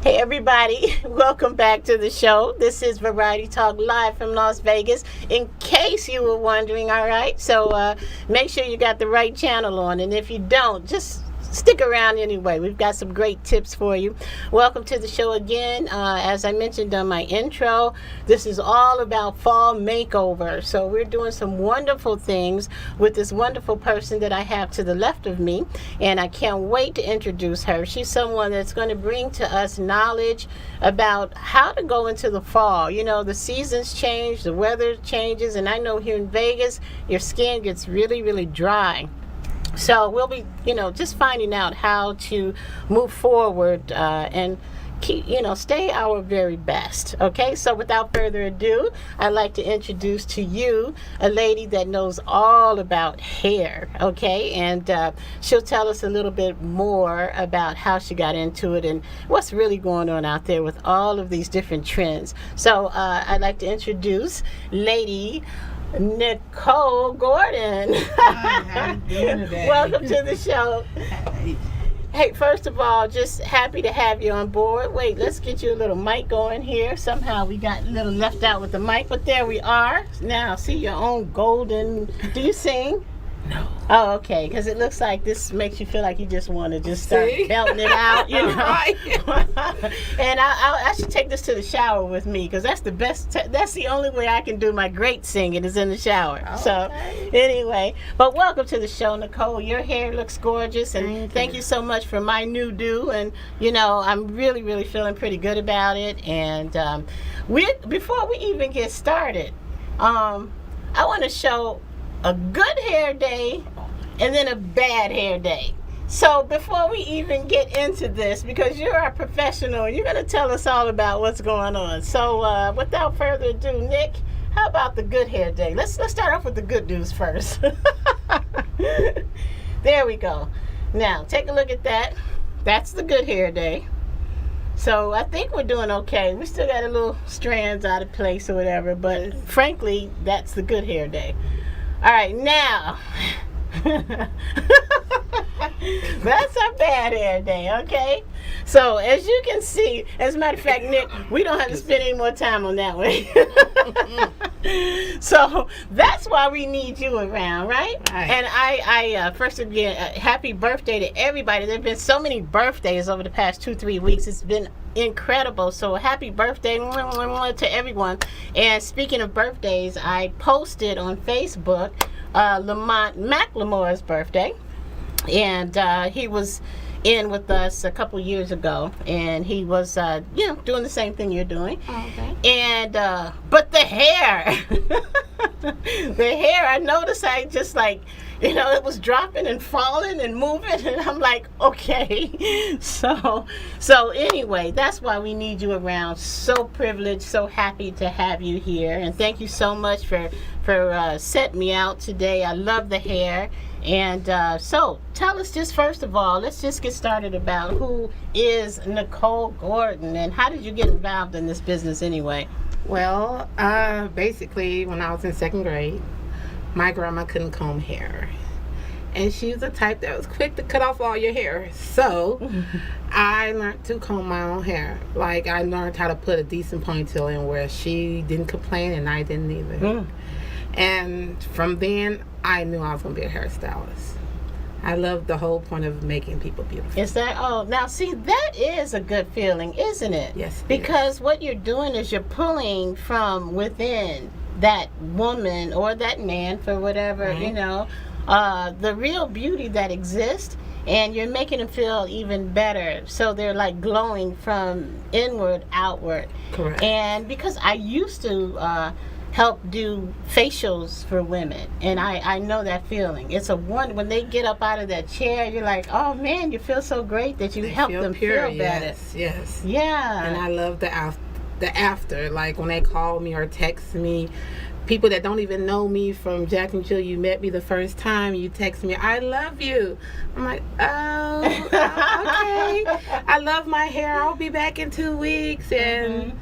Hey everybody, welcome back to the show. This is Variety Talk live from Las Vegas. In case you were wondering, all right? So make sure you got the right channel on, and if you don't, just stick around anyway. We've got some great tips for you. Welcome to the show again. As I mentioned on my intro, this is all about fall makeover. So we're doing some wonderful things with this wonderful person that I have to the left of me, and I can't wait to introduce her. She's someone that's going to bring to us knowledge about how to go into the fall. You know, the seasons change, the weather changes, and I know here in Vegas, your skin gets really, really dry. So we'll be, just finding out how to move forward and keep, stay our very best. Okay, so without further ado, I'd like to introduce to you a lady that knows all about hair. Okay, and she'll tell us a little bit more about how she got into it and what's really going on out there with all of these different trends. So I'd like to introduce Lady Nicole Gordon. Hi, how you doing today? Welcome to the show. Hey, first of all, just happy to have you on board. Wait, let's get you a little mic going here. Somehow we got a little left out with the mic, but there we are. Now, see your own golden. Do you sing? No. Oh, okay, because it looks like this makes you feel like you just want to just start belting it out, Right. And I should take this to the shower with me, because that's the best. That's the only way I can do my great singing is in the shower. Okay. So, anyway, but welcome to the show, Nicole. Your hair looks gorgeous, and thank you so much for my new do. And I'm really, really feeling pretty good about it. And before we even get started, I want to show a good hair day and then a bad hair day. So before we even get into this, because you're a professional, you're going to tell us all about what's going on. So without further ado, Nick, how about the good hair day? Let's start off with the good news first. There we go. Now take a look at that. That's the good hair day. So I think we're doing okay. We still got a little strands out of place or whatever, but frankly, that's the good hair day. All right, now, that's our bad hair day, okay? So, as you can see, as a matter of fact, Nick, we don't have to spend any more time on that one. So, that's why we need you around, right? And I first again, happy birthday to everybody. There have been so many birthdays over the past 2-3 weeks. It's been incredible. So happy birthday to everyone. And speaking of birthdays, I posted on Facebook Lamont McLemore's birthday, and he was in with us a couple years ago, and he was doing the same thing you're doing. Okay. And but the hair the hair, I noticed, I just like, it was dropping and falling and moving, and I'm like, okay. So anyway, that's why we need you around. So privileged, so happy to have you here, and thank you so much for setting me out today. I love the hair. And so tell us, just first of all, let's just get started about who is Nicole Gordon, and how did you get involved in this business anyway? Well, basically, when I was in second grade, my grandma couldn't comb hair. And she was the type that was quick to cut off all your hair. So I learned to comb my own hair. Like, I learned how to put a decent ponytail in where she didn't complain and I didn't either. And from then, I knew I was going to be a hairstylist. I love the whole point of making people beautiful. Is that, now see, that is a good feeling, isn't it? Yes, it because what you're doing is you're pulling from within that woman or that man, for whatever, the real beauty that exists, and you're making them feel even better, so they're like glowing from inward outward. Correct. And because I used to help do facials for women, and I know that feeling. It's when they get up out of that chair, you're like, oh man, you feel so great that you help them feel better. Yes. Yeah. And I love the after, like when they call me or text me, people that don't even know me from Jack and Jill, you met me the first time, you text me, I love you. I'm like, oh, okay. I love my hair. I'll be back in 2 weeks. And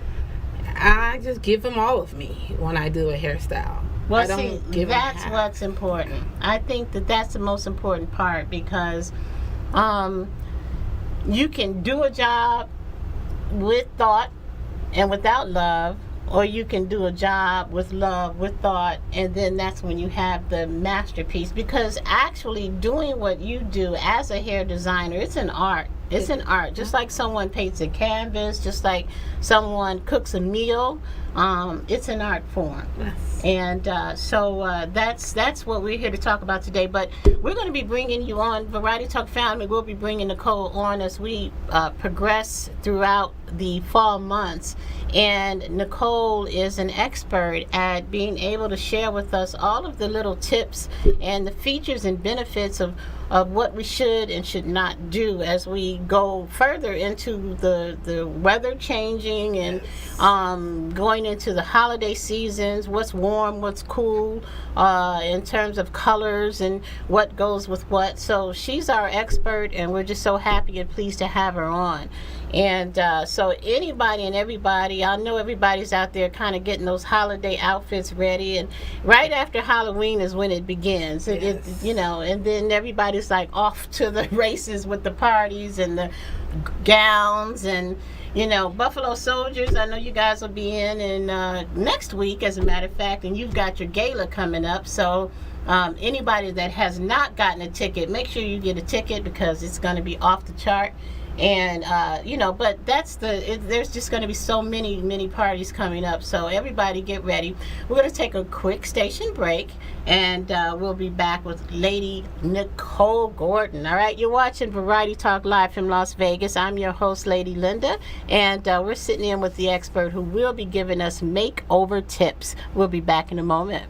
I just give them all of me when I do a hairstyle. Well, see, that's what's important. I think that's the most important part, because you can do a job with thought and without love, or you can do a job with love, with thought, and then that's when you have the masterpiece. Because actually doing what you do as a hair designer, it's an art. It's an art. Just like someone paints a canvas, just like someone cooks a meal, it's an art form. Yes. And so that's what we're here to talk about today. But we're going to be bringing you on, Variety Talk Family. We'll be bringing Nicole on as we progress throughout the fall months. And Nicole is an expert at being able to share with us all of the little tips and the features and benefits of what we should and should not do as we go further into the weather changing and going into the holiday seasons, what's warm, what's cool, in terms of colors and what goes with what. So she's our expert, and we're just so happy and pleased to have her on. And so anybody and everybody, I know everybody's out there kind of getting those holiday outfits ready, and right after Halloween is when it begins. It you know, and then everybody's like off to the races with the parties and the gowns. And you know, Buffalo Soldiers, I know you guys will be in next week, as a matter of fact, and you've got your gala coming up. So anybody that has not gotten a ticket, make sure you get a ticket, because it's going to be off the chart. And you know, but there's just going to be so many parties coming up, so everybody get ready. We're going to take a quick station break, and we'll be back with Lady Nicole Gordon. All right, you're watching Variety Talk Live from Las Vegas. I'm your host, Lady Linda, and we're sitting in with the expert who will be giving us makeover tips. We'll be back in a moment.